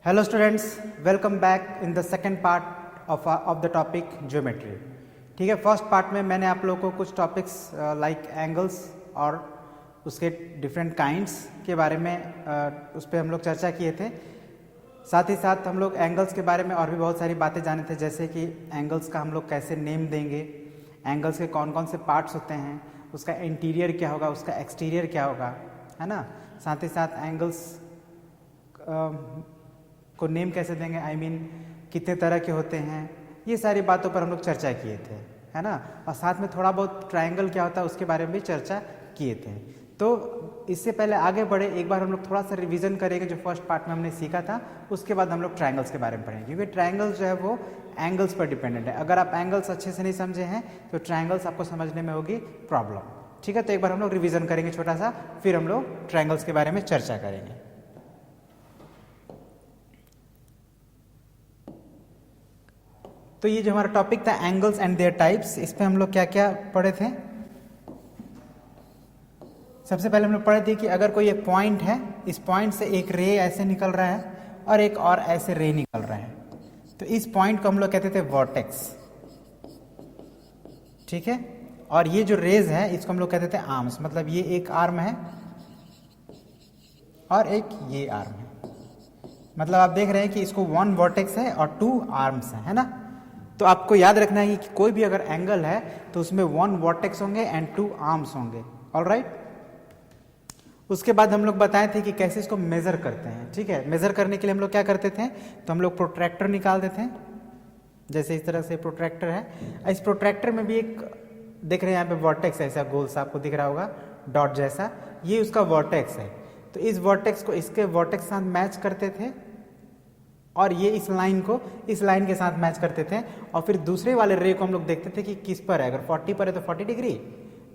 Hello students, welcome back in the second part of the topic geometry. ठीक है, first part में मैंने आप लोगों को कुछ टॉपिक्स लाइक एंगल्स और उसके डिफरेंट काइंड्स के बारे में उस पर हम लोग चर्चा किए थे। साथ ही साथ हम लोग एंगल्स के बारे में और भी बहुत सारी बातें जाने थे, जैसे कि एंगल्स का हम लोग कैसे नेम देंगे, एंगल्स के कौन कौन से पार्ट्स होते हैं, उसका इंटीरियर क्या होगा, उसका एक्सटीरियर क्या होगा, है ना। साथ ही साथ एंगल्स को नेम कैसे देंगे, I mean कितने तरह के होते हैं, ये सारी बातों पर हम लोग चर्चा किए थे, है ना। और साथ में थोड़ा बहुत ट्रायंगल क्या होता है उसके बारे में भी चर्चा किए थे। तो इससे पहले आगे बढ़े, एक बार हम लोग थोड़ा सा रिवीजन करेंगे जो फर्स्ट पार्ट में हमने सीखा था, उसके बाद हम लोग ट्रायंगल्स के बारे में पढ़ेंगे, क्योंकि ट्रायंगल्स जो है वो एंगल्स पर डिपेंडेंट है। अगर आप एंगल्स अच्छे से नहीं समझे हैं तो ट्रायंगल्स आपको समझने में होगी प्रॉब्लम। ठीक है, तो एक बार हम लोग रिविजन करेंगे छोटा सा, फिर हम लोग ट्रायंगल्स के बारे में चर्चा करेंगे। तो ये जो हमारा टॉपिक था एंगल्स एंड देयर टाइप्स, इस पे हम लोग क्या क्या पढ़े थे। सबसे पहले हम लोग पढ़े थे कि अगर कोई एक पॉइंट है, इस पॉइंट से एक रे ऐसे निकल रहा है और एक और ऐसे रे निकल रहा है, तो इस पॉइंट को हम लोग कहते थे वर्टेक्स। ठीक है, और ये जो रेज है इसको हम लोग कहते थे आर्म्स, मतलब ये एक आर्म है और एक ये आर्म है। मतलब आप देख रहे हैं कि इसको वन वर्टेक्स है और टू आर्म्स है ना। तो आपको याद रखना है कि कोई भी अगर एंगल है तो उसमें वन वर्टेक्स होंगे एंड टू आर्म्स होंगे। ऑलराइट, उसके बाद हम लोग बताए थे कि कैसे इसको मेजर करते हैं। ठीक है, मेजर करने के लिए हम लोग क्या करते थे, तो हम लोग प्रोट्रैक्टर निकालते थे, जैसे इस तरह से प्रोट्रैक्टर है। इस प्रोट्रैक्टर में भी एक देख रहे हैं यहाँ पे वर्टेक्स ऐसा गोल सा आपको दिख रहा होगा डॉट जैसा, ये उसका वर्टेक्स है। तो इस वर्टेक्स को इसके वर्टेक्स के साथ मैच करते थे और ये इस लाइन को इस लाइन के साथ मैच करते थे, और फिर दूसरे वाले रे को हम लोग देखते थे कि किस पर है। अगर 40 पर है तो 40 डिग्री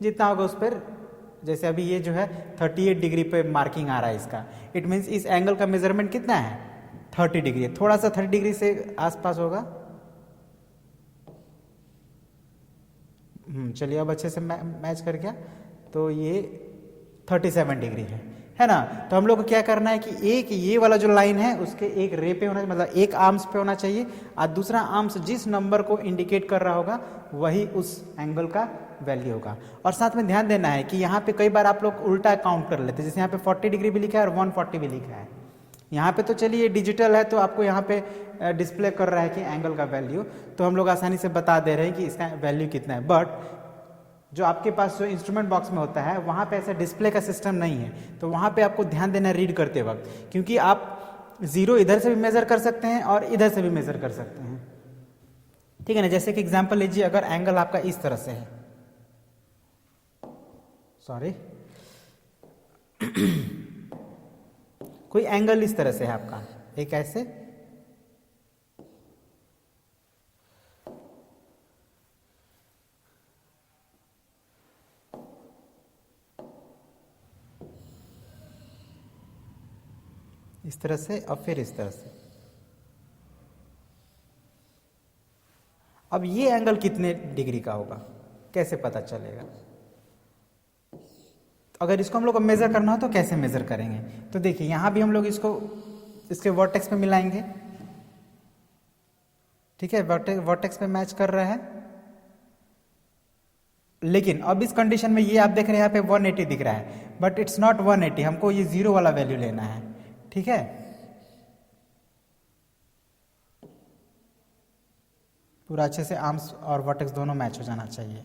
जितना होगा उस पर, जैसे अभी ये जो है 38 डिग्री पे मार्किंग आ रहा है इसका, इट मीन्स इस एंगल का मेजरमेंट कितना है 30 डिग्री, थोड़ा सा 30 डिग्री से आसपास होगा। चलिए अब अच्छे से मैच कर गया, तो ये 37 डिग्री है ना। तो हम लोग को क्या करना है कि एक ये वाला जो लाइन है उसके एक रे पे होना, मतलब एक आर्म्स पे होना चाहिए, और दूसरा आर्म्स जिस नंबर को इंडिकेट कर रहा होगा वही उस एंगल का वैल्यू होगा। और साथ में ध्यान देना है कि यहाँ पे कई बार आप लोग उल्टा काउंट कर लेते हैं, जैसे यहाँ पे 40 डिग्री भी लिखा है और 140 भी लिखा है। यहाँ पे तो चलिए डिजिटल है तो आपको यहाँ पे डिस्प्ले कर रहा है कि एंगल का वैल्यू, तो हम लोग आसानी से बता दे रहे हैं कि इसका वैल्यू कितना है। बट जो आपके पास जो इंस्ट्रूमेंट बॉक्स में होता है वहाँ पे ऐसा डिस्प्ले का सिस्टम नहीं है, तो वहाँ पे आपको ध्यान देना रीड करते वक्त, क्योंकि आप जीरो इधर से भी मेजर कर सकते हैं और इधर से भी मेजर कर सकते हैं। ठीक है ना, जैसे कि एग्जांपल लीजिए, अगर एंगल आपका इस तरह से है, सॉरी कोई एंगल इस तरह से है आपका, एक ऐसे, इस तरह से और फिर इस तरह से। अब ये एंगल कितने डिग्री का होगा कैसे पता चलेगा। अगर इसको हम लोग को मेजर करना हो तो कैसे मेजर करेंगे, तो देखिए यहाँ भी हम लोग इसको इसके वर्टेक्स पे मिलाएंगे। ठीक है, वर्टेक्स पे मैच कर रहा है, लेकिन अब इस कंडीशन में ये आप देख रहे हैं यहाँ पे 180 दिख रहा है, बट इट्स नॉट 180, हमको ये जीरो वाला वैल्यू लेना है। ठीक है, पूरा अच्छे से आर्म्स और वर्टेक्स दोनों मैच हो जाना चाहिए।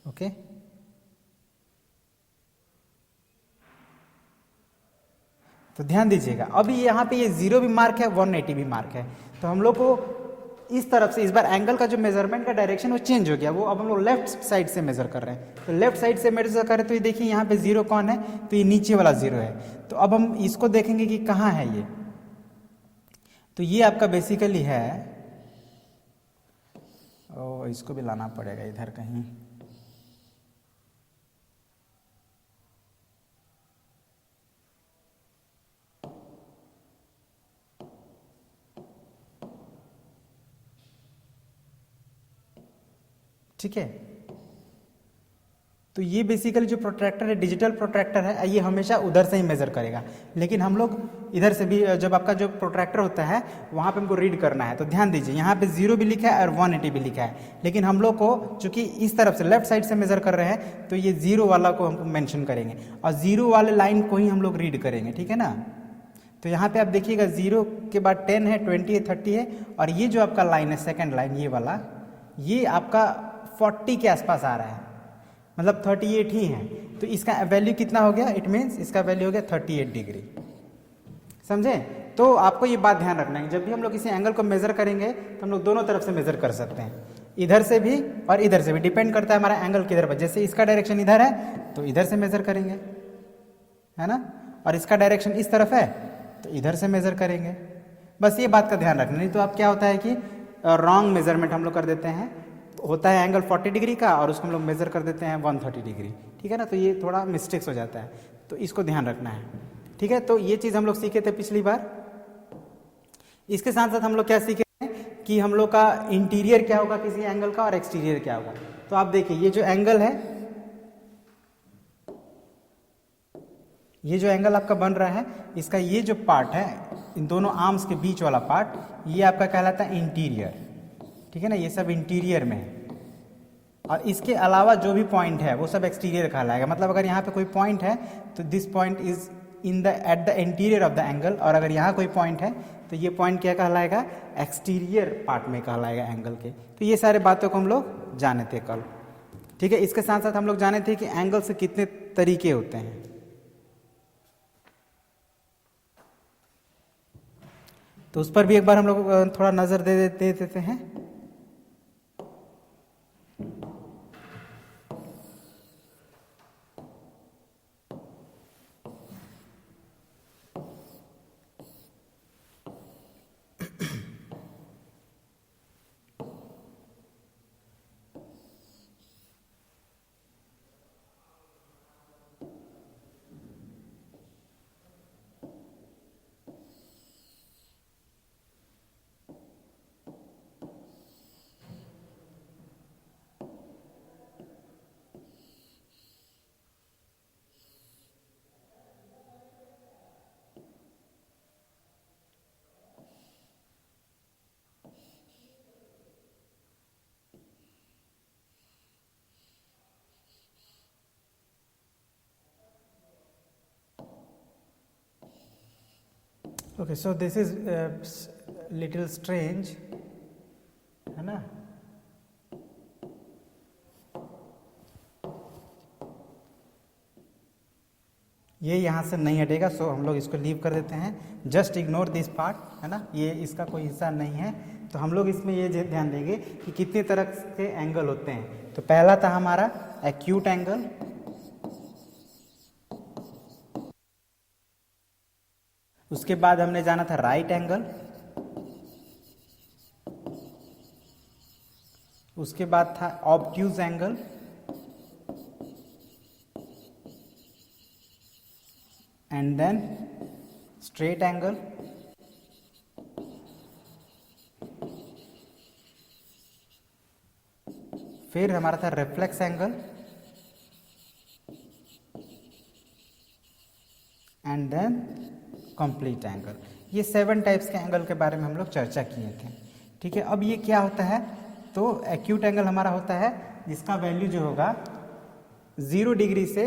ओके, तो ध्यान दीजिएगा, अभी यहाँ पे ये जीरो भी मार्क है 180 भी मार्क है, तो हम लोग को इस तरफ से इस बार एंगल का जो मेजरमेंट का डायरेक्शन वो चेंज हो गया, वो अब हम लोग लेफ्ट साइड से मेजर कर रहे हैं। तो लेफ्ट साइड से मेजर करें तो ये देखिए यहाँ पे जीरो कौन है, तो ये नीचे वाला जीरो है। तो अब हम इसको देखेंगे कि कहाँ है ये, तो ये आपका बेसिकली है, ओ इसको भी लाना पड़ेगा इधर कहीं, ठीक है। तो ये बेसिकली जो प्रोट्रैक्टर है, डिजिटल प्रोट्रैक्टर है, ये हमेशा उधर से ही मेजर करेगा, लेकिन हम लोग इधर से भी, जब आपका जो प्रोट्रैक्टर होता है वहाँ पे हमको रीड करना है, तो ध्यान दीजिए यहाँ पे 0 भी लिखा है और 180 भी लिखा है, लेकिन हम लोग को चूंकि इस तरफ से लेफ्ट साइड से मेजर कर रहे हैं तो ये 0 वाला को हमको मेंशन करेंगे और 0 वाले लाइन को ही हम लोग रीड करेंगे, ठीक है ना। तो यहाँ पे आप देखिएगा 0 के बाद 10 है, 20 है, 30 है, और ये जो आपका लाइन है सेकेंड लाइन ये वाला, ये आपका 40 के आसपास आ रहा है, मतलब 38 ही है। तो इसका वैल्यू कितना हो गया, इट मीन्स इसका वैल्यू हो गया 38 डिग्री, समझे। तो आपको ये बात ध्यान रखना है, जब भी हम लोग किसी एंगल को मेजर करेंगे तो हम लोग दोनों तरफ से मेजर कर सकते हैं, इधर से भी और इधर से भी, डिपेंड करता है हमारा एंगल किधर पर। जैसे इसका डायरेक्शन इधर है तो इधर से मेजर करेंगे, है ना, और इसका डायरेक्शन इस तरफ है तो इधर से मेजर करेंगे। बस ये बात का ध्यान रखना, नहीं तो आप क्या होता है कि रॉन्ग मेजरमेंट हम लोग कर देते हैं, होता है एंगल 40 डिग्री का और उसको हम लोग मेजर कर देते हैं 130 डिग्री, ठीक है ना, तो ये थोड़ा मिस्टेक्स हो जाता है, तो इसको ध्यान रखना है, ठीक है। तो ये चीज़ हम लोग सीखे थे पिछली बार। इसके साथ साथ हम लोग क्या सीखे कि हम लोग का इंटीरियर क्या होगा किसी एंगल का और एक्सटीरियर क्या होगा। तो आप देखिए ये जो एंगल है, ये जो एंगल आपका बन रहा है, इसका ये जो पार्ट है, इन दोनों आर्म्स के बीच वाला पार्ट, ये आपका कहलाता है इंटीरियर, ठीक है ना, ये सब इंटीरियर में है। और इसके अलावा जो भी पॉइंट है वो सब एक्सटीरियर कहलाएगा। मतलब अगर यहाँ पे कोई पॉइंट है तो this point is in the at the interior of the angle, और अगर यहाँ कोई पॉइंट है तो ये पॉइंट क्या कहलाएगा, एक्सटीरियर पार्ट में कहलाएगा एंगल के। तो ये सारे बातों को हम लोग जाने थे कल, ठीक है। इसके साथ साथ हम लोग जाने थे कि एंगल से कितने तरीके होते हैं। तो उस पर भी एक बार हम लोग थोड़ा नजर दे देते हैं। Okay, so this is little strange, है ना। ये यहाँ से नहीं हटेगा, सो हम लोग इसको लीव कर देते हैं। जस्ट इग्नोर दिस पार्ट, है ना, ये इसका कोई हिस्सा नहीं है। तो हम लोग इसमें ये ध्यान देंगे कि कितने तरह के एंगल होते हैं। तो पहला था हमारा एक्यूट एंगल, उसके बाद हमने जाना था राइट एंगल, उसके बाद था obtuse angle, and then straight angle, फिर हमारा था reflex angle, and then complete angle. ये 7 टाइप्स के एंगल के बारे में हम लोग चर्चा किए थे, ठीक है। अब ये क्या होता है, तो एक्यूट एंगल हमारा होता है जिसका वैल्यू जो होगा 0 डिग्री से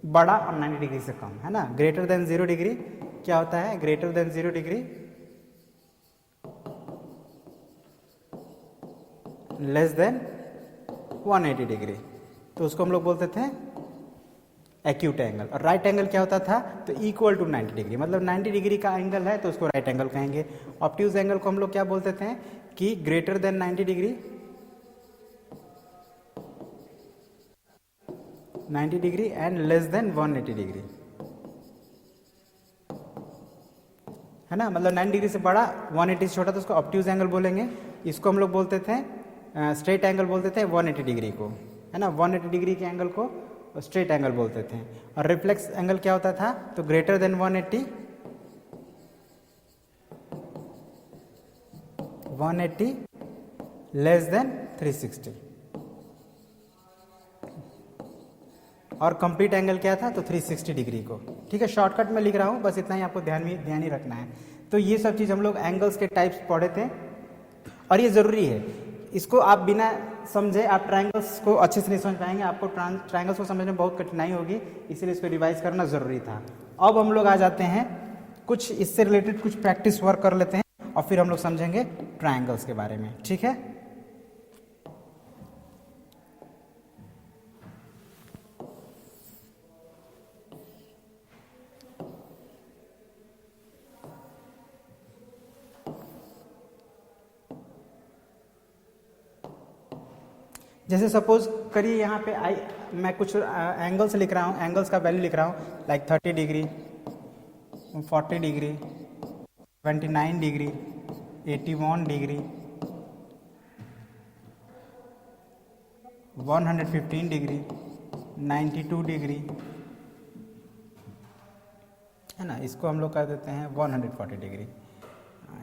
बड़ा और 90 डिग्री से कम, है ना। ग्रेटर देन 0 डिग्री क्या होता है, greater than 0 degree, less than 180 degree, तो उसको हम लोग बोलते थे एक्यूट एंगल। और राइट एंगल क्या होता था, तो इक्वल टू 90 डिग्री, मतलब 90 डिग्री का एंगल है तो उसको राइट एंगल कहेंगे। ऑब्ट्यूज एंगल को हम लोग क्या बोलते थे कि greater than 90 degree, 90 degree and less than 180 degree, है ना, मतलब 90 डिग्री से बड़ा 180 से छोटा तो उसको ऑब्ट्यूज एंगल बोलेंगे। इसको हम लोग बोलते थे स्ट्रेट एंगल बोलते थे 180 डिग्री को, है ना, 180 डिग्री के एंगल को स्ट्रेट एंगल बोलते थे। और रिफ्लेक्स एंगल क्या होता था, तो ग्रेटर देन 180, 180 लेस देन 360, और कंप्लीट एंगल क्या था, तो 360 डिग्री को। ठीक है, शॉर्टकट में लिख रहा हूँ, बस इतना ही आपको ध्यान ही रखना है। तो ये सब चीज़ हम लोग एंगल्स के टाइप्स पढ़े थे और ये ज़रूरी है। इसको आप बिना समझे आप ट्रायंगल्स को अच्छे से नहीं समझ पाएंगे, आपको ट्रायंगल्स को समझने में बहुत कठिनाई होगी, इसलिए इसको रिवाइज करना ज़रूरी था। अब हम लोग आ जाते हैं कुछ इससे रिलेटेड कुछ प्रैक्टिस वर्क कर लेते हैं और फिर हम लोग समझेंगे ट्रायंगल्स के बारे में। ठीक है, जैसे सपोज करिए यहाँ पे मैं कुछ एंगल्स लिख रहा हूँ, एंगल्स का वैल्यू लिख रहा हूँ, like 30 degree, 40 degree, 29 degree, 81 degree, 115 degree, 92 degree, है ना। इसको हम लोग कर देते हैं 140 डिग्री,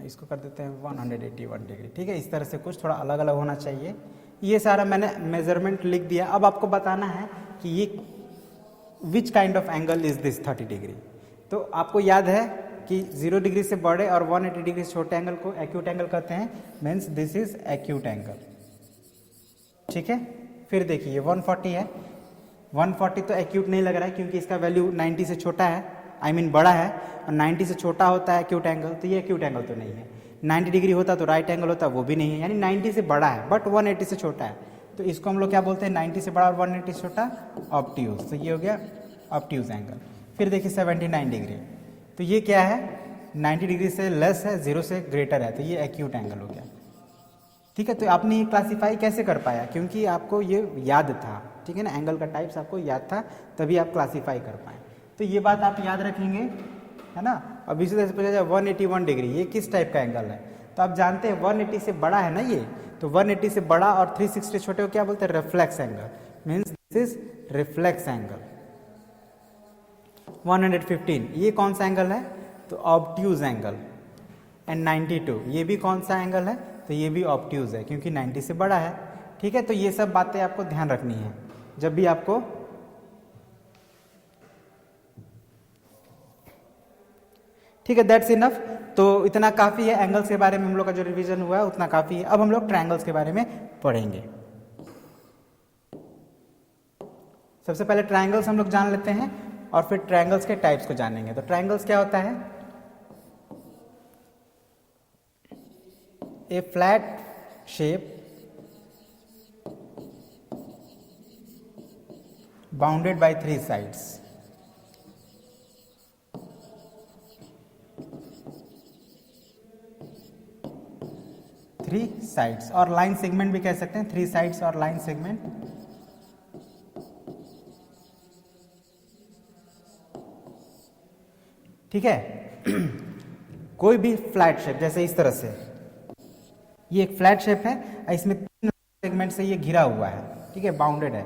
इसको कर देते हैं 181 डिग्री। ठीक है, इस तरह से कुछ थोड़ा अलग अलग होना चाहिए। ये सारा मैंने मेजरमेंट लिख दिया। अब आपको बताना है कि ये which kind of angle is this 30 degree. तो आपको याद है कि 0 डिग्री से बड़े और 180 डिग्री से छोटे एंगल को एक्यूट एंगल कहते हैं, means this is acute angle. ठीक है, फिर देखिए 140 है, 140 तो एक्यूट नहीं लग रहा है क्योंकि इसका वैल्यू 90 से छोटा है, आई मीन बड़ा है, और 90 से छोटा होता है एक्यूट एंगल, तो ये एक्यूट एंगल तो नहीं है। 90 डिग्री होता तो राइट एंगल होता, वो भी नहीं है, यानी 90 से बड़ा है बट 180 से छोटा है, तो इसको हम लोग क्या बोलते हैं, 90 से बड़ा और 180 से छोटा, ऑब्ट्यूज। तो ये हो गया ऑब्ट्यूज एंगल। फिर देखिए 79 डिग्री, तो ये क्या है, 90 डिग्री से लेस है, 0 से ग्रेटर है, तो ये एक्यूट एंगल हो गया। ठीक है, तो आपने ये क्लासीफाई कैसे कर पाया, क्योंकि आपको ये याद था। ठीक है ना, एंगल का टाइप्स आपको याद था, तभी आप क्लासीफाई कर पाए। तो ये बात आप याद रखेंगे, है ना। अब इसी तरह से पूछा जाए 181 डिग्री, ये किस टाइप का एंगल है, तो आप जानते हैं 180 से बड़ा है ना ये, तो 180 से बड़ा और 360 छोटे को क्या बोलते हैं, reflex angle, means this is reflex angle. 115 ये कौन सा एंगल है, तो ऑब्ट्यूज एंगल। एंड 92 ये भी कौन सा एंगल है, तो ये भी ऑब्ट्यूज है क्योंकि 90 से बड़ा है। ठीक है, तो ये सब बातें आपको ध्यान रखनी है जब भी आपको, ठीक है, दैट्स इनफ। तो इतना काफ़ी है, एंगल्स के बारे में हम लोग का जो रिवीजन हुआ है उतना काफ़ी है। अब हम लोग ट्रायंगल्स के बारे में पढ़ेंगे। सबसे पहले ट्रायंगल्स हम लोग जान लेते हैं और फिर ट्रायंगल्स के टाइप्स को जानेंगे। तो ट्रायंगल्स क्या होता है, a flat shape bounded by 3 sides. Three sides, और लाइन सेगमेंट भी कह सकते हैं, 3 साइड्स और लाइन सेगमेंट। ठीक है, कोई भी फ्लैट शेप, जैसे इस तरह से ये एक फ्लैट शेप है, इसमें 3 सेगमेंट से ये घिरा हुआ है, ठीक है, बाउंडेड है,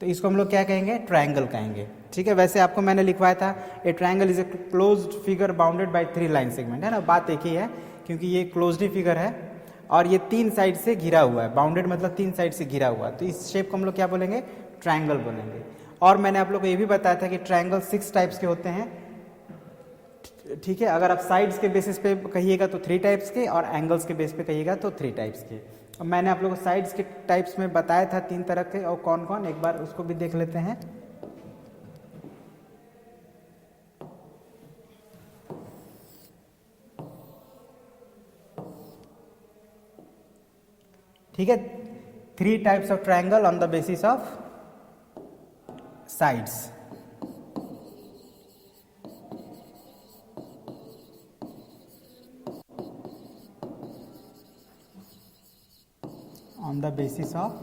तो इसको हम लोग क्या कहेंगे, ट्रायंगल कहेंगे। ठीक है, वैसे आपको मैंने लिखवाया था ए triangle is a closed figure bounded by 3 line segment, है ना, बात एक ही है क्योंकि ये क्लोज्ड ही फिगर है और ये 3 साइड से घिरा हुआ है, बाउंडेड मतलब 3 साइड से घिरा हुआ है, तो इस शेप को हम लोग क्या बोलेंगे, ट्रायंगल बोलेंगे। और मैंने आप लोग को ये भी बताया था कि ट्रायंगल 6 टाइप्स के होते हैं। ठीक है, अगर आप साइड्स के बेसिस पे कहिएगा तो 3 टाइप्स के, और एंगल्स के बेस पे कहिएगा तो 3 टाइप्स के। और मैंने आप लोगों को साइड्स के टाइप्स में बताया था 3 तरह के, और कौन कौन, एक बार उसको भी देख लेते हैं। ठीक है, 3 types of triangle on the basis of sides. on the basis of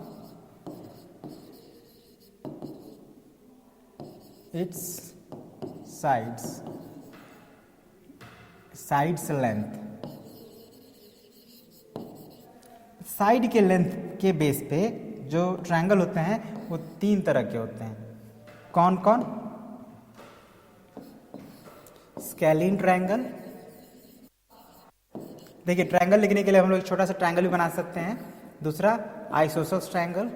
its sides length। Side के लेंथ के बेस पे जो ट्रायंगल होते हैं वो 3 तरह के होते हैं। कौन कौन, स्केलिन ट्रायंगल। देखिए, ट्रायंगल लिखने के लिए हम लोग एक छोटा सा ट्रायंगल भी बना सकते हैं। दूसरा isosceles triangle,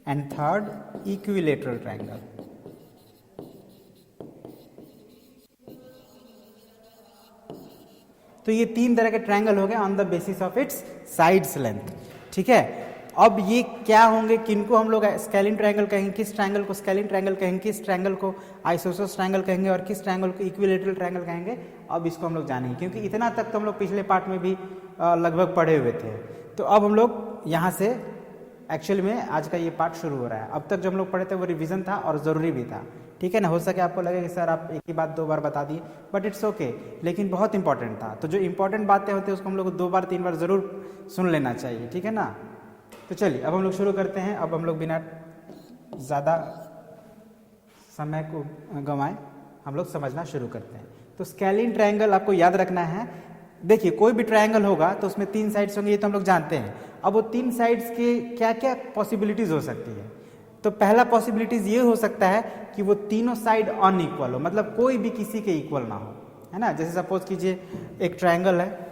and third equilateral triangle. तो ये तीन तरह के ट्रायंगल हो गए on the basis of it's sides length. ठीक है, अब ये क्या होंगे, किनको हम लोग स्केलिन ट्रायंगल कहेंगे, किस ट्रायंगल को स्केलिन ट्रायंगल कहेंगे, किस ट्रायंगल को आइसोसेलेस ट्रायंगल कहेंगे और किस ट्रायंगल को इक्विलेटरल ट्रायंगल कहेंगे, अब इसको हम लोग जानेंगे, क्योंकि इतना तक तो हम लोग पिछले पार्ट में भी लगभग पढ़े हुए थे। तो अब हम लोग यहाँ से एक्चुअली में आज का ये पार्ट शुरू हो रहा है। अब तक जो हम लोग पढ़े थे वो रिवीजन था और ज़रूरी भी था। ठीक है ना, हो सके आपको लगे कि सर आप एक ही बात 2 बार बता दिए, बट इट्स ओके, लेकिन बहुत इंपॉर्टेंट था। तो जो इंपॉर्टेंट बातें होती है उसको हम लोग को 2 बार 3 बार ज़रूर सुन लेना चाहिए। ठीक है ना, तो चलिए अब हम लोग शुरू करते हैं। अब हम लोग बिना ज़्यादा समय को गंवाएं हम लोग समझना शुरू करते हैं। तो स्केलिन ट्रायंगल आपको याद रखना है। देखिए कोई भी ट्रायंगल होगा तो उसमें 3 साइड्स होंगे, ये तो हम लोग जानते हैं। अब वो 3 साइड्स के क्या क्या पॉसिबिलिटीज़ हो सकती है। तो पहला पॉसिबिलिटीज़ ये हो सकता है कि वो तीनों साइड अनइक्वल हो, मतलब कोई भी किसी के इक्वल ना हो, है ना। जैसे सपोज कीजिए एक ट्रायंगल है,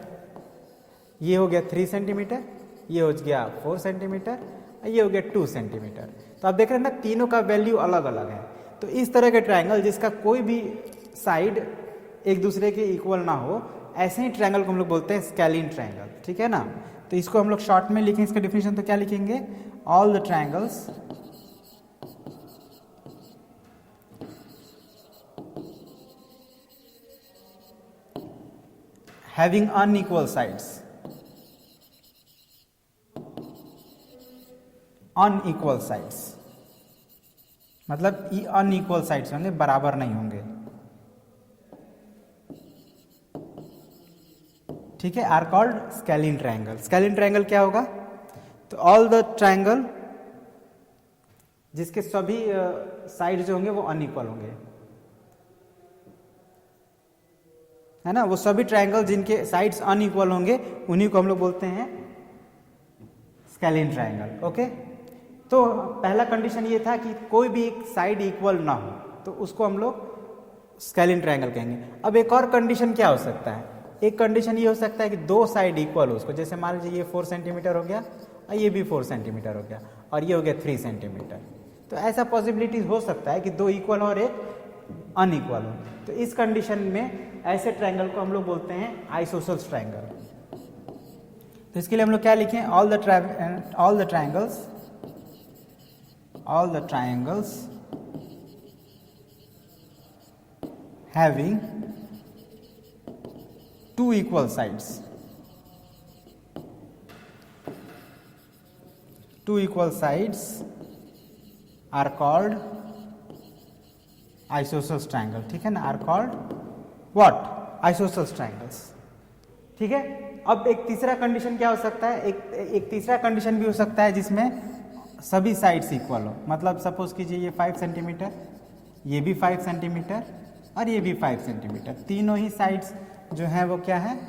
ये हो गया 3 सेंटीमीटर, ये हो गया 4 सेंटीमीटर, ये हो गया 2 सेंटीमीटर। तो आप देख रहे हैं ना तीनों का वैल्यू अलग अलग है। तो इस तरह के ट्रायंगल जिसका कोई भी साइड एक दूसरे के इक्वल ना हो, ऐसे ही ट्रायंगल को हम लोग बोलते हैं स्केलिन ट्रायंगल। ठीक है ना, तो इसको हम लोग शॉर्ट में लिखें, इसका डिफिनेशन तो क्या लिखेंगे, all the triangles having unequal sides, unequal sides मतलब अनइक्वल साइड्स होंगे, बराबर नहीं होंगे। ठीक है, are called scalene triangle. Scalene triangle क्या होगा, तो ऑल द ट्रायंगल जिसके सभी साइड जो होंगे वो अनइक्वल होंगे, है ना। वो सभी ट्रायंगल जिनके साइड्स अनइक्वल होंगे उन्हीं को हम लोग बोलते हैं स्केलिन ट्रायंगल। ओके, तो पहला कंडीशन ये था कि कोई भी एक साइड इक्वल ना हो, तो उसको हम लोग स्केलिन ट्रायंगल कहेंगे। अब एक और कंडीशन क्या हो सकता है, एक कंडीशन ये हो सकता है कि 2 साइड इक्वल हो उसको, जैसे मान लीजिए ये 4 सेंटीमीटर हो गया और ये भी 4 सेंटीमीटर हो गया और ये हो गया 3 सेंटीमीटर। तो ऐसा पॉसिबिलिटी हो सकता है कि 2 इक्वल हो और एक अनइक्वल हो। तो इस कंडीशन में ऐसे ट्रायंगल को हम लोग बोलते हैं आइसोसेलेस ट्रायंगल। तो इसके लिए हम लोग क्या लिखें, all the triangles having 2 equal sides, 2 equal sides are called isosceles triangle। ठीक है ना, are called what, isosceles triangles. ठीक है, अब एक तीसरा कंडीशन क्या हो सकता है, एक तीसरा कंडीशन भी हो सकता है जिसमें सभी साइड्स इक्वल हो। मतलब सपोज कीजिए ये 5 सेंटीमीटर, ये भी 5 सेंटीमीटर और ये भी 5 सेंटीमीटर, तीनों ही साइड्स जो है वो क्या है,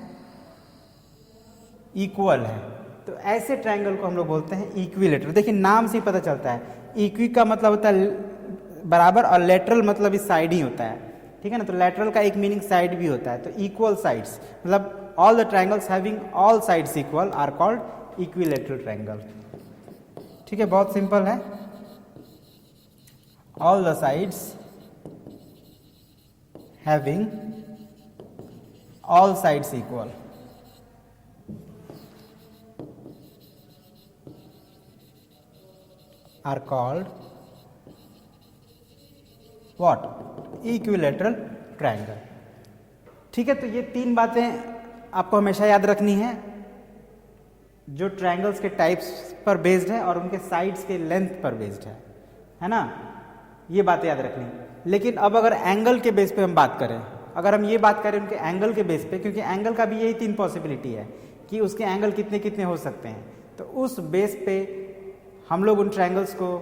इक्वल है। तो ऐसे ट्रायंगल को हम लोग बोलते हैं इक्विलेटरल। देखिए नाम से ही पता चलता है, इक्वी का मतलब होता है बराबर और लेटरल मतलब इस साइड ही होता है। ठीक है ना, तो लेटरल का एक मीनिंग साइड भी होता है। तो इक्वल साइड्स मतलब all the triangles having all sides equal are called equilateral triangle. ठीक है, बहुत सिंपल है, all the sides having all sides equal are called what, equilateral triangle। ठीक है, तो ये 3 बातें आपको हमेशा याद रखनी है जो ट्रायंगल्स के टाइप्स पर बेस्ड है और उनके साइड्स के लेंथ पर बेस्ड है ना, ये बातें याद रखनी। लेकिन अब अगर एंगल के बेस पे हम बात करें, अगर हम ये बात करें उनके एंगल के बेस पे, क्योंकि एंगल का भी यही 3 पॉसिबिलिटी है कि उसके एंगल कितने कितने हो सकते हैं, तो उस बेस पे हम लोग उन ट्रायंगल्स को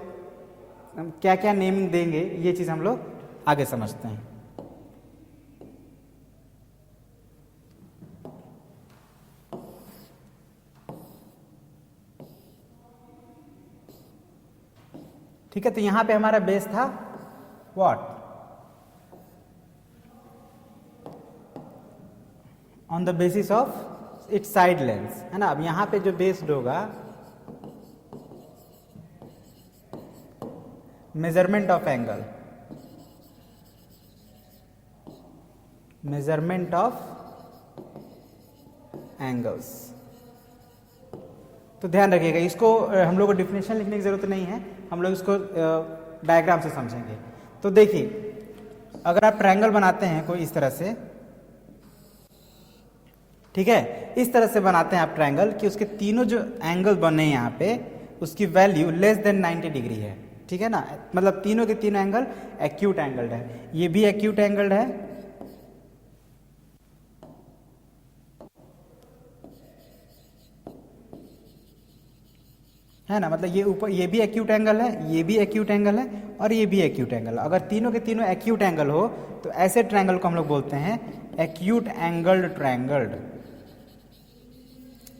क्या क्या नेमिंग देंगे, ये चीज़ हम लोग आगे समझते हैं। ठीक है, तो यहां पे हमारा बेस था what, on the basis of it's side length, है ना। अब यहां पे जो बेस्ड होगा measurement of angle, measurement of angles. तो ध्यान रखिएगा, इसको हम लोग को डिफिनेशन लिखने की जरूरत नहीं है, हम लोग इसको डायग्राम से समझेंगे। तो देखिए, अगर आप ट्रायंगल बनाते हैं कोई इस तरह से, ठीक है, इस तरह से बनाते हैं आप ट्रायंगल कि उसके तीनों जो एंगल बने हैं यहाँ पे, उसकी वैल्यू लेस देन 90 डिग्री है, ठीक है ना, मतलब तीनों के तीनों एंगल एक्यूट एंगल्ड है, ये भी एक्यूट एंगल्ड है ना, मतलब ये ऊपर ये भी एक्यूट एंगल है, ये भी एक्यूट एंगल है और ये भी एक्यूट एंगल है। अगर तीनों के तीनों एक्यूट एंगल हो तो ऐसे ट्रायंगल को हम लोग बोलते हैं acute angled triangled,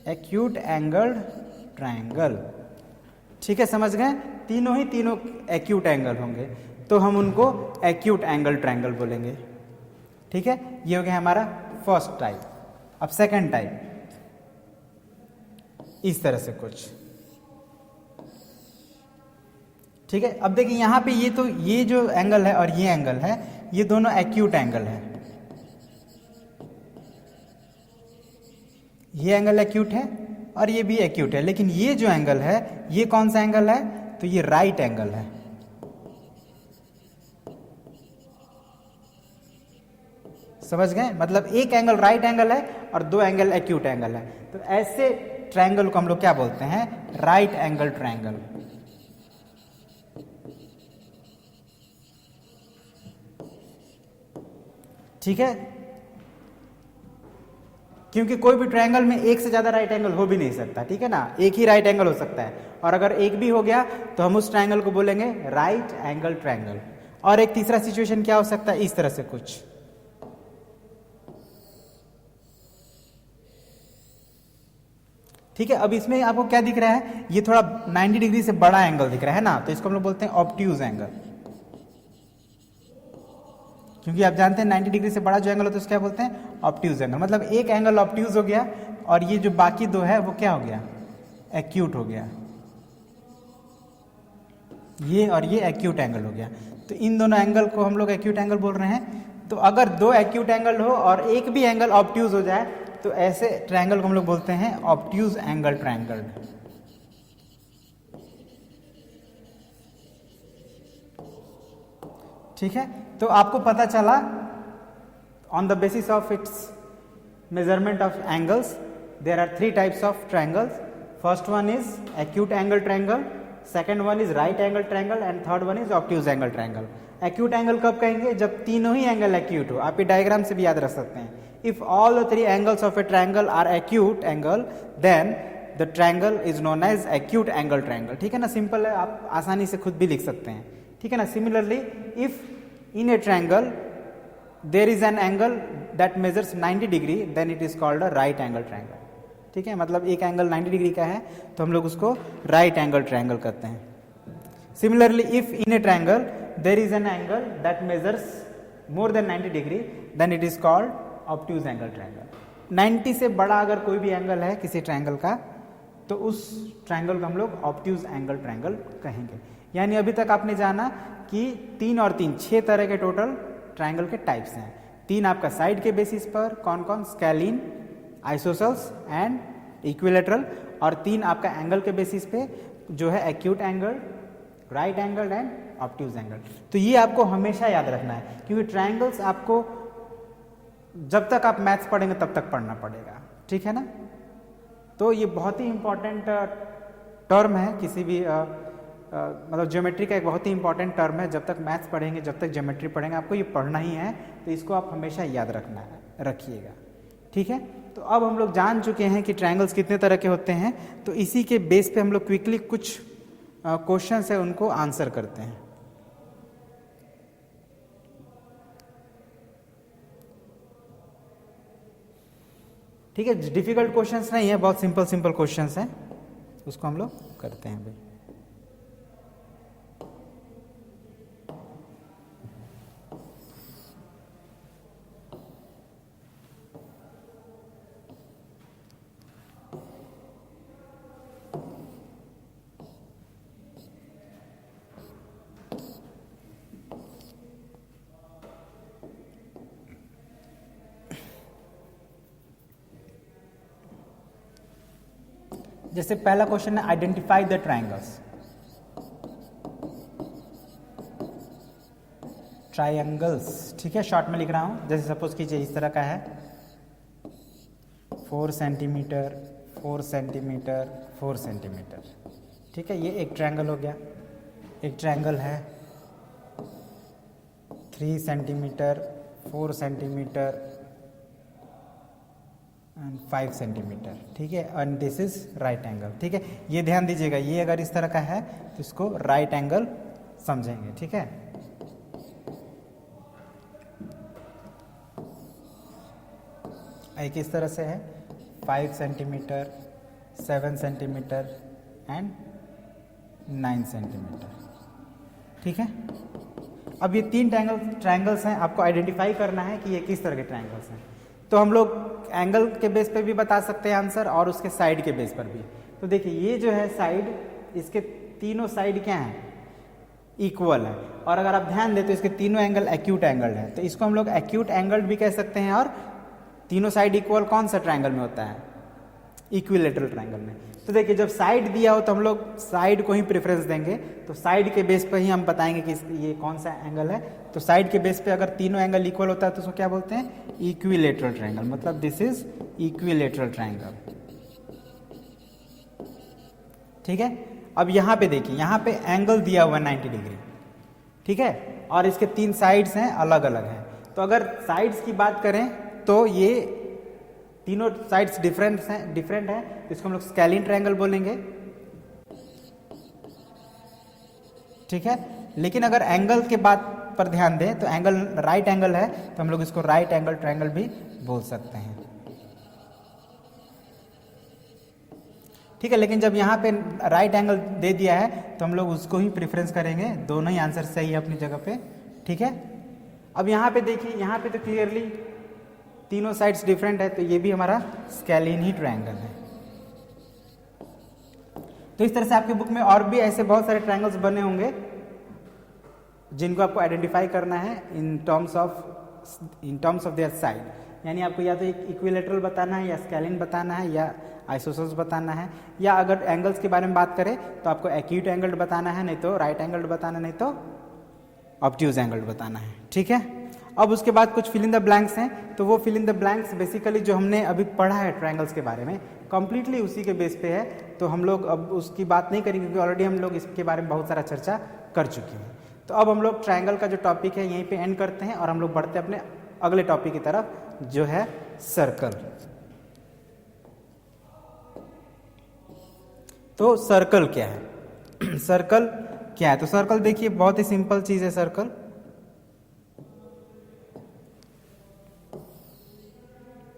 acute angled triangle. ठीक है, समझ गए, तीनों ही तीनों एक्यूट एंगल होंगे तो हम उनको एक्यूट एंगल ट्रायंगल बोलेंगे। ठीक है, ये हो गया हमारा फर्स्ट टाइप। अब सेकंड टाइप, इस तरह से कुछ, ठीक है। अब देखिए यहाँ पे ये तो ये जो एंगल है और ये एंगल है, ये दोनों एक्यूट एंगल है, ये एंगल एक्यूट है और ये भी एक्यूट है, लेकिन ये जो एंगल है ये कौन सा एंगल है, तो ये राइट एंगल है। समझ गए, मतलब एक एंगल राइट एंगल है और दो एंगल एक्यूट एंगल है, तो ऐसे ट्रायंगल को हम लोग क्या बोलते हैं, राइट एंगल ट्रायंगल। ठीक है, क्योंकि कोई भी ट्रायंगल में एक से ज्यादा राइट एंगल हो भी नहीं सकता, ठीक है ना, एक ही राइट एंगल हो सकता है, और अगर एक भी हो गया तो हम उस ट्रायंगल को बोलेंगे राइट एंगल ट्रायंगल। और एक तीसरा सिचुएशन क्या हो सकता है, इस तरह से कुछ, ठीक है। अब इसमें आपको क्या दिख रहा है, ये थोड़ा 90 डिग्री से बड़ा एंगल दिख रहा है ना, तो इसको हम लोग बोलते हैं ऑब्ट्यूज एंगल, क्योंकि आप जानते हैं 90 डिग्री से बड़ा जो एंगल होता है उसको क्या बोलते हैं, ऑब्ट्यूज एंगल। मतलब एक एंगल ऑब्ट्यूज हो गया और ये जो बाकी दो है वो क्या हो गया, एक्यूट हो गया, ये और ये एक्यूट एंगल हो गया। तो इन दोनों एंगल को हम लोग एक्यूट एंगल बोल रहे हैं। तो अगर दो एक्यूट एंगल हो और एक भी एंगल ऑब्ट्यूज हो जाए तो ऐसे ट्रायंगल को हम लोग बोलते हैं ऑब्ट्यूज एंगल ट्रायंगल। ठीक है, तो आपको पता चला on the basis of its measurement of angles there are three types of triangles. First one is acute angle triangle, second one is right angle triangle and third one is obtuse angle triangle. Acute angle कब कहेंगे, जब तीनों ही angle acute हो। आप ये diagram से भी याद रख सकते हैं, if all the three angles of a triangle are acute angle then the triangle is known as acute angle triangle. ठीक है ना, सिंपल है, आप आसानी से खुद भी लिख सकते हैं। ठीक है ना, similarly if in a triangle there is an angle that measures 90 degree then it is called a right angle triangle। ठीक है, मतलब एक एंगल 90 डिग्री का है तो हम लोग उसको राइट एंगल ट्रायंगल कहते हैं। Similarly if in a triangle there is an angle that measures more than 90 degree then it is called obtuse angle triangle. 90 से बड़ा अगर कोई भी एंगल है किसी ट्रायंगल का तो उस ट्रायंगल को हम लोग ऑब्ट्यूज एंगल ट्रायंगल कहेंगे। यानी अभी तक आपने जाना कि 3 और 3 6 तरह के टोटल ट्रायंगल के टाइप्स हैं। 3 आपका साइड के बेसिस पर, कौन कौन, स्केलिन, आइसोसेल्स एंड इक्विलेटरल, और 3 आपका एंगल के बेसिस पे जो है acute angle, right angle and obtuse angle. तो ये आपको हमेशा याद रखना है, क्योंकि ट्रायंगल्स आपको जब तक आप मैथ्स पढ़ेंगे तब तक पढ़ना पड़ेगा। ठीक है ना, तो ये बहुत ही इंपॉर्टेंट टर्म है, किसी भी मतलब ज्योमेट्री का एक बहुत ही इंपॉर्टेंट टर्म है। जब तक मैथ्स पढ़ेंगे, जब तक ज्योमेट्री पढ़ेंगे, आपको ये पढ़ना ही है, तो इसको आप हमेशा याद रखना है, रखिएगा। ठीक है, तो अब हम लोग जान चुके हैं कि ट्रायंगल्स कितने तरह के होते हैं, तो इसी के बेस पे हम लोग क्विकली कुछ क्वेश्चंस है उनको आंसर करते हैं। ठीक है, डिफिकल्ट क्वेश्चंस नहीं है, बहुत सिंपल सिंपल क्वेश्चंस हैं, उसको हम लोग करते हैं भाई। जैसे पहला क्वेश्चन है आइडेंटिफाई द ट्राइंगल्स, ट्राइंगल्स, ठीक है, शॉर्ट में लिख रहा हूं। जैसे सपोज कीजिए इस तरह का है 4 सेंटीमीटर 4 सेंटीमीटर 4 सेंटीमीटर, ठीक है, ये एक ट्रायंगल हो गया। एक ट्रायंगल है 3 सेंटीमीटर 4 सेंटीमीटर एंड 5 सेंटीमीटर, ठीक है, and this is right angle, ठीक है। ये ध्यान दीजिएगा, ये अगर इस तरह का है तो इसको राइट एंगल समझेंगे, ठीक है। एक इस तरह से है 5 सेंटीमीटर 7 सेंटीमीटर एंड 9 सेंटीमीटर, ठीक है। अब ये 3 ट्रायंगल्स हैं, आपको आइडेंटिफाई करना है कि ये किस तरह के ट्रायंगल्स हैं। तो हम लोग एंगल के बेस पे भी बता सकते हैं आंसर और उसके साइड के बेस पर भी। तो देखिए ये जो है साइड, इसके तीनों साइड क्या हैं, इक्वल है, और अगर आप ध्यान दें तो इसके तीनों एंगल एक्यूट एंगल है, तो इसको हम लोग एक्यूट एंगल भी कह सकते हैं। और तीनों साइड इक्वल कौन सा ट्रायंगल में होता है, इक्विलेटरल ट्रायंगल में। तो देखिए जब साइड दिया हो तो हम लोग साइड को ही प्रेफरेंस देंगे, तो साइड के बेस पर ही हम बताएंगे कि ये कौन सा एंगल है। तो साइड के बेस पे अगर तीनों एंगल इक्वल होता है तो उसको क्या बोलते हैं, इक्विलेटरल ट्रायंगल, मतलब दिस इज इक्विलेटरल ट्रायंगल, ठीक है। अब यहाँ पे देखिए, यहाँ पे एंगल दिया हुआ है 90 डिग्री, ठीक है, और इसके 3 साइड्स हैं, अलग अलग हैं। तो अगर साइड्स की बात करें तो ये तीनों साइड्स डिफरेंट हैं, तो इसको हम लोग स्केलिन ट्रायंगल बोलेंगे, ठीक है। लेकिन अगर एंगल के बात पर ध्यान दें तो एंगल राइट एंगल है, तो हम लोग इसको राइट एंगल ट्रायंगल भी बोल सकते हैं, ठीक है। लेकिन जब यहाँ पे राइट एंगल दे दिया है तो हम लोग उसको ही प्रेफरेंस करेंगे, दोनों ही आंसर सही है अपनी जगह पे, ठीक है। अब यहाँ पे देखिए, यहाँ पे तो क्लियरली तीनों साइड्स डिफरेंट है, तो ये भी हमारा स्केलिन ही ट्रायंगल है। तो इस तरह से आपके बुक में और भी ऐसे बहुत सारे ट्रायंगल्स बने होंगे जिनको आपको आइडेंटिफाई करना है in terms of their side, यानी आपको या तो एक इक्विलेटरल बताना है, या स्केलिन बताना है, या आइसोसेल्स बताना है, या अगर एंगल्स के बारे में बात करें तो आपको एक्यूट एंगल बताना है, नहीं तो राइट एंगल बताना, नहीं तो ऑब्ट्यूज एंगल बताना है, ठीक है। अब उसके बाद कुछ फिल इन द ब्लैंक्स हैं, तो वो fill in the blanks basically जो हमने अभी पढ़ा है ट्रायंगल्स के बारे में कंप्लीटली उसी के बेस पे है, तो हम लोग अब उसकी बात नहीं करेंगे क्योंकि ऑलरेडी हम लोग इसके बारे में बहुत सारा चर्चा कर चुके हैं। तो अब हम लोग ट्रायंगल का जो टॉपिक है यहीं पे एंड करते हैं और हम लोग बढ़ते हैं अपने अगले टॉपिक की तरफ, जो है सर्कल। तो सर्कल क्या है, सर्कल क्या है, तो सर्कल देखिए बहुत ही सिंपल चीज है सर्कल।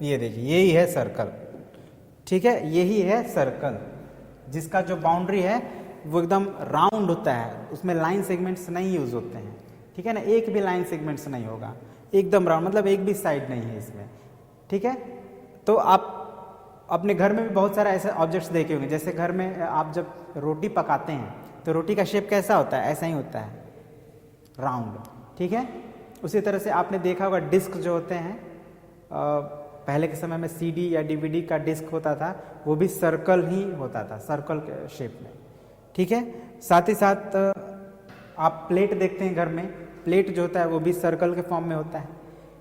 ये देखिए यही है सर्कल, ठीक है, यही है सर्कल, जिसका जो बाउंड्री है वो एकदम राउंड होता है, उसमें लाइन सेगमेंट्स नहीं यूज होते हैं, ठीक है ना, एक भी लाइन सेगमेंट्स नहीं होगा, एकदम राउंड, मतलब एक भी साइड नहीं है इसमें, ठीक है। तो आप अपने घर में भी बहुत सारे ऐसे ऑब्जेक्ट्स देखे होंगे, जैसे घर में आप जब रोटी पकाते हैं तो रोटी का शेप कैसा होता है, ऐसा ही होता है, राउंड, ठीक है। उसी तरह से आपने देखा होगा डिस्क जो होते हैं, पहले के समय में सीडी या डीवीडी का डिस्क होता था, वो भी सर्कल ही होता था, सर्कल के शेप में, ठीक है। साथ ही साथ आप प्लेट देखते हैं घर में, प्लेट जो होता है वो भी सर्कल के फॉर्म में होता है,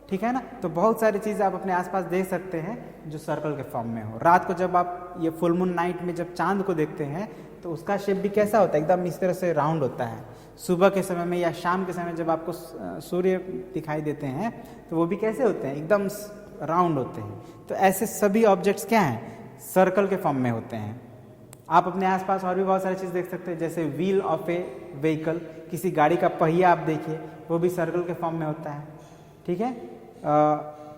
ठीक है ना। तो बहुत सारी चीज़ें आप अपने आसपास देख सकते हैं जो सर्कल के फॉर्म में हो। रात को जब आप ये फुल मून नाइट में जब चांद को देखते हैं तो उसका शेप भी कैसा होता है, एकदम इस तरह से राउंड होता है। सुबह के समय में या शाम के समय जब आपको सूर्य दिखाई देते हैं तो वो भी कैसे होते हैं, एकदम राउंड होते हैं। तो ऐसे सभी ऑब्जेक्ट्स क्या हैं, सर्कल के फॉर्म में होते हैं। आप अपने आसपास और भी बहुत सारी चीज़ देख सकते हैं, जैसे व्हील ऑफ ए व्हीकल, किसी गाड़ी का पहिया आप देखिए वो भी सर्कल के फॉर्म में होता है, ठीक है।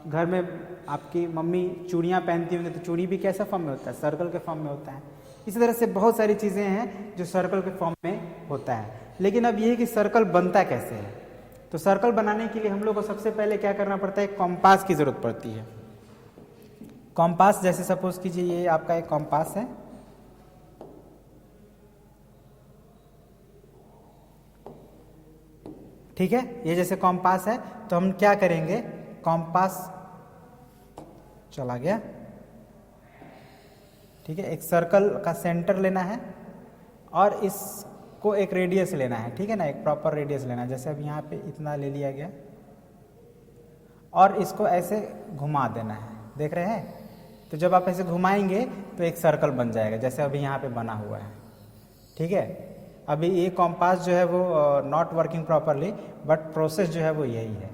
घर में आपकी मम्मी चूड़ियाँ पहनती होंगी तो चूड़ी भी कैसा फॉर्म में होता है, सर्कल के फॉर्म में होता है। इसी तरह से बहुत सारी चीज़ें हैं जो सर्कल के फॉर्म में होता है। लेकिन अब ये है कि सर्कल बनता कैसे है, तो सर्कल बनाने के लिए हम लोग को सबसे पहले क्या करना पड़ता है, कॉम्पास की जरूरत पड़ती है। कॉम्पास, जैसे सपोज कीजिए ये आपका एक कॉम्पास है, ठीक है, ये जैसे कॉम्पास है, तो हम क्या करेंगे, कॉम्पास चला गया, ठीक है, एक सर्कल का सेंटर लेना है और इसको एक रेडियस लेना है, ठीक है ना, एक प्रॉपर रेडियस लेना है। जैसे अब यहाँ पे इतना ले लिया गया और इसको ऐसे घुमा देना है, देख रहे हैं। तो जब आप ऐसे घुमाएंगे तो एक सर्कल बन जाएगा, जैसे अभी यहाँ पे बना हुआ है, ठीक है। अभी ये कॉम्पास जो है वो not working properly, but process जो है वो यही है।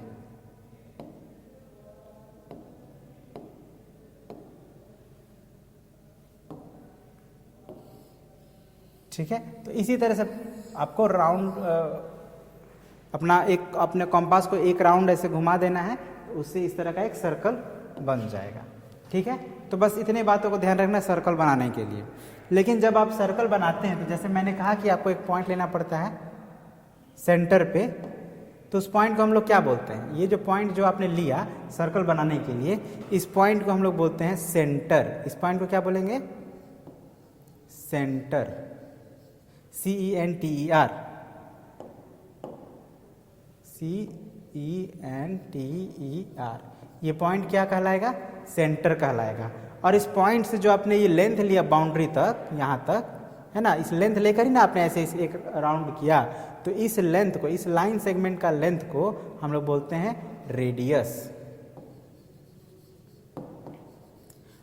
ठीक है, तो इसी तरह से आपको राउंड अपने कॉम्पास को एक राउंड ऐसे घुमा देना है, उससे इस तरह का एक सर्कल बन जाएगा। ठीक है, तो बस इतने बातों को ध्यान रखना सर्कल बनाने के लिए। लेकिन जब आप सर्कल बनाते हैं तो जैसे मैंने कहा कि आपको एक पॉइंट लेना पड़ता है सेंटर पे, तो उस पॉइंट को हम लोग क्या बोलते हैं? ये जो पॉइंट जो आपने लिया सर्कल बनाने के लिए, इस पॉइंट को हम लोग बोलते हैं सेंटर। इस पॉइंट को क्या बोलेंगे? Centre, CENTER, CENTER। ये पॉइंट क्या कहलाएगा? सेंटर कहलाएगा। और इस पॉइंट से जो आपने ये लेंथ लिया बाउंड्री तक, यहाँ तक है ना, इस लेंथ लेकर ही ना आपने ऐसे एक राउंड किया, तो इस लेंथ को, इस लाइन सेगमेंट का लेंथ को हम लोग बोलते हैं रेडियस।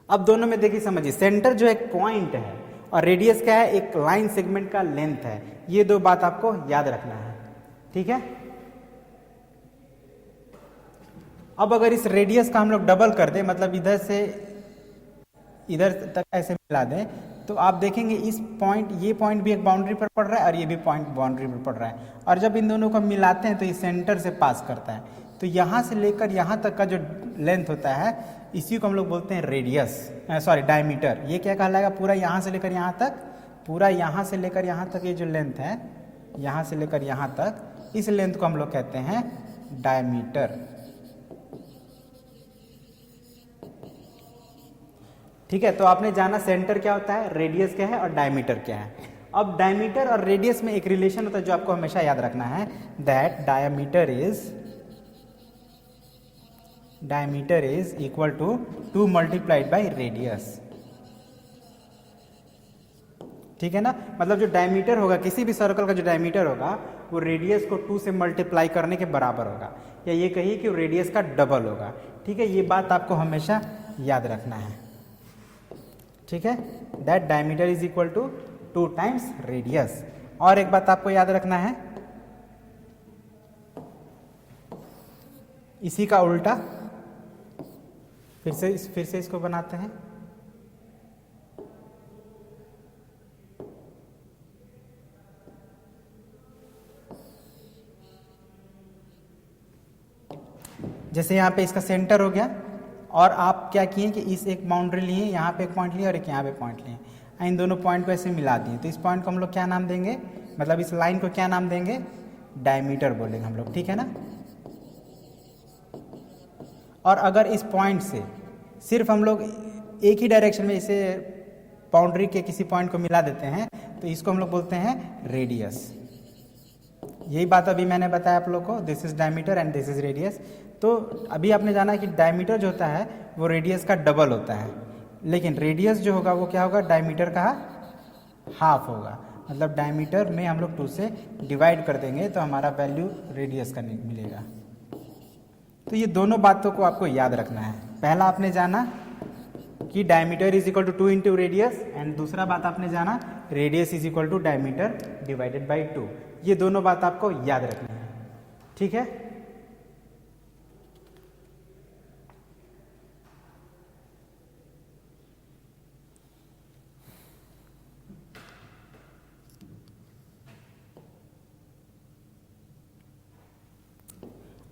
अब दोनों में देखिए समझिए, सेंटर जो एक पॉइंट है और रेडियस क्या है? एक लाइन सेगमेंट का लेंथ है। ये दो बात आपको याद रखना है, ठीक है। अब अगर इस रेडियस का हम लोग डबल कर दें, मतलब इधर से इधर तक ऐसे मिला दें, तो आप देखेंगे इस पॉइंट, ये पॉइंट भी एक बाउंड्री पर पड़ रहा है और ये भी पॉइंट बाउंड्री पर पड़ रहा है, और जब इन दोनों को मिलाते हैं तो ये सेंटर से पास करता है। तो यहाँ से लेकर यहाँ तक का जो लेंथ होता है, इसी को हम लोग बोलते हैं रेडियस, सॉरी डायमीटर। ये क्या कहलाएगा? पूरा यहाँ से लेकर यहाँ तक, पूरा यहाँ से लेकर यहाँ तक ये जो लेंथ है, यहाँ से लेकर यहाँ तक, इस लेंथ को हम लोग कहते हैं डायमीटर। ठीक है, तो आपने जाना सेंटर क्या होता है, रेडियस क्या है और डायमीटर क्या है। अब डायमीटर और रेडियस में एक रिलेशन होता है जो आपको हमेशा याद रखना है, that diameter is equal to 2 multiplied by radius. ठीक है ना, मतलब जो डायमीटर होगा किसी भी सर्कल का, जो डायमीटर होगा वो रेडियस को 2 से मल्टीप्लाई करने के बराबर होगा, या ये कहिए कि रेडियस का डबल होगा। ठीक है, ये बात आपको हमेशा याद रखना है। ठीक है, that diameter is equal to 2 times radius. और एक बात आपको याद रखना है, इसी का उल्टा फिर से इसको बनाते हैं। जैसे यहाँ पे इसका सेंटर हो गया, और आप क्या किए कि इस एक बाउंड्री लिए, यहाँ पे एक पॉइंट लिए और एक यहाँ पे पॉइंट लिए, इन दोनों पॉइंट को ऐसे मिला दिए, तो इस पॉइंट को हम लोग क्या नाम देंगे, मतलब इस लाइन को क्या नाम देंगे? डायमीटर बोलेंगे हम लोग। ठीक है ना। और अगर इस पॉइंट से सिर्फ हम लोग एक ही डायरेक्शन में इसे बाउंड्री के किसी पॉइंट को मिला देते हैं, तो इसको हम लोग बोलते हैं रेडियस। यही बात अभी मैंने बताया आप लोग को, this is diameter and this is radius. तो अभी आपने जाना कि डायमीटर जो होता है वो रेडियस का डबल होता है, लेकिन रेडियस जो होगा वो क्या होगा? डायमीटर का हाफ होगा। मतलब डायमीटर में हम लोग 2 से डिवाइड कर देंगे तो हमारा वैल्यू रेडियस का मिलेगा। तो ये दोनों बातों को आपको याद रखना है। पहला आपने जाना कि diameter is equal to 2 into radius, and दूसरा बात आपने जाना radius is equal to diameter divided by 2। ये दोनों बात आपको याद रखनी है। ठीक है,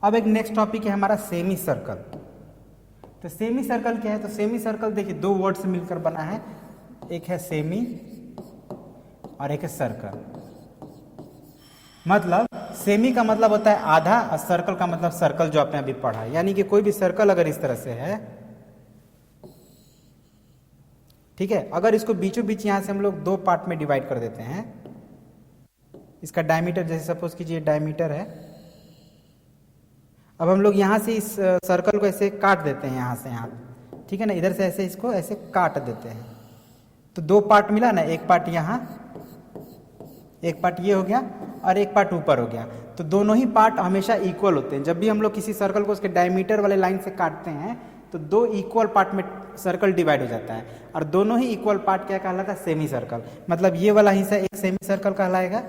अब एक नेक्स्ट टॉपिक है हमारा सेमी सर्कल। तो सेमी सर्कल क्या है? तो सेमी सर्कल देखिए 2 वर्ड से मिलकर बना है, एक है सेमी और एक है सर्कल। मतलब सेमी का मतलब होता है आधा, और सर्कल का मतलब सर्कल जो आपने अभी पढ़ा। यानी कि कोई भी सर्कल अगर इस तरह से है, ठीक है, अगर इसको बीचों बीच यहां से हम लोग 2 पार्ट में डिवाइड कर देते हैं, इसका डायमीटर जैसे सपोज कीजिए डायमीटर है, अब हम लोग यहाँ से इस सर्कल को ऐसे काट देते हैं यहाँ से यहाँ, ठीक है ना, इधर से ऐसे इसको ऐसे काट देते हैं, तो दो पार्ट मिला ना, एक पार्ट यहाँ, एक पार्ट ये हो गया और एक पार्ट ऊपर हो गया। तो दोनों ही पार्ट हमेशा इक्वल होते हैं। जब भी हम लोग किसी सर्कल को उसके डायमीटर वाले लाइन से काटते हैं तो दो इक्वल पार्ट में सर्कल डिवाइड हो जाता है, और दोनों ही इक्वल पार्ट क्या कहलाता है? Semi circle. मतलब ये वाला हिस्सा एक सेमी सर्कल कहलाएगा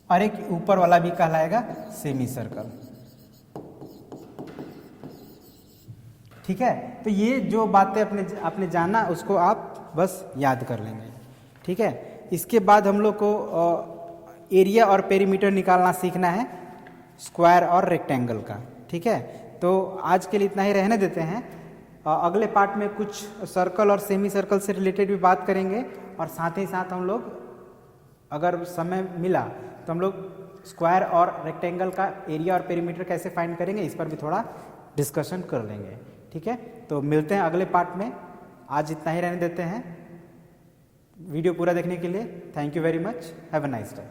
और एक ऊपर वाला भी कहलाएगा सेमी सर्कल। ठीक है, तो ये जो बातें आपने जाना उसको आप बस याद कर लेंगे। ठीक है, इसके बाद हम लोग को एरिया और पेरीमीटर निकालना सीखना है, स्क्वायर और रेक्टेंगल का। ठीक है, तो आज के लिए इतना ही रहने देते हैं। अगले पार्ट में कुछ सर्कल और सेमी सर्कल से रिलेटेड भी बात करेंगे, और साथ ही साथ हम लोग अगर समय मिला तो हम लोग स्क्वायर और रेक्टेंगल का एरिया और पेरीमीटर कैसे फाइंड करेंगे इस पर भी थोड़ा डिस्कशन कर लेंगे। ठीक है, तो मिलते हैं अगले पार्ट में। आज इतना ही रहने देते हैं। वीडियो पूरा देखने के लिए thank you very much. Have a nice day.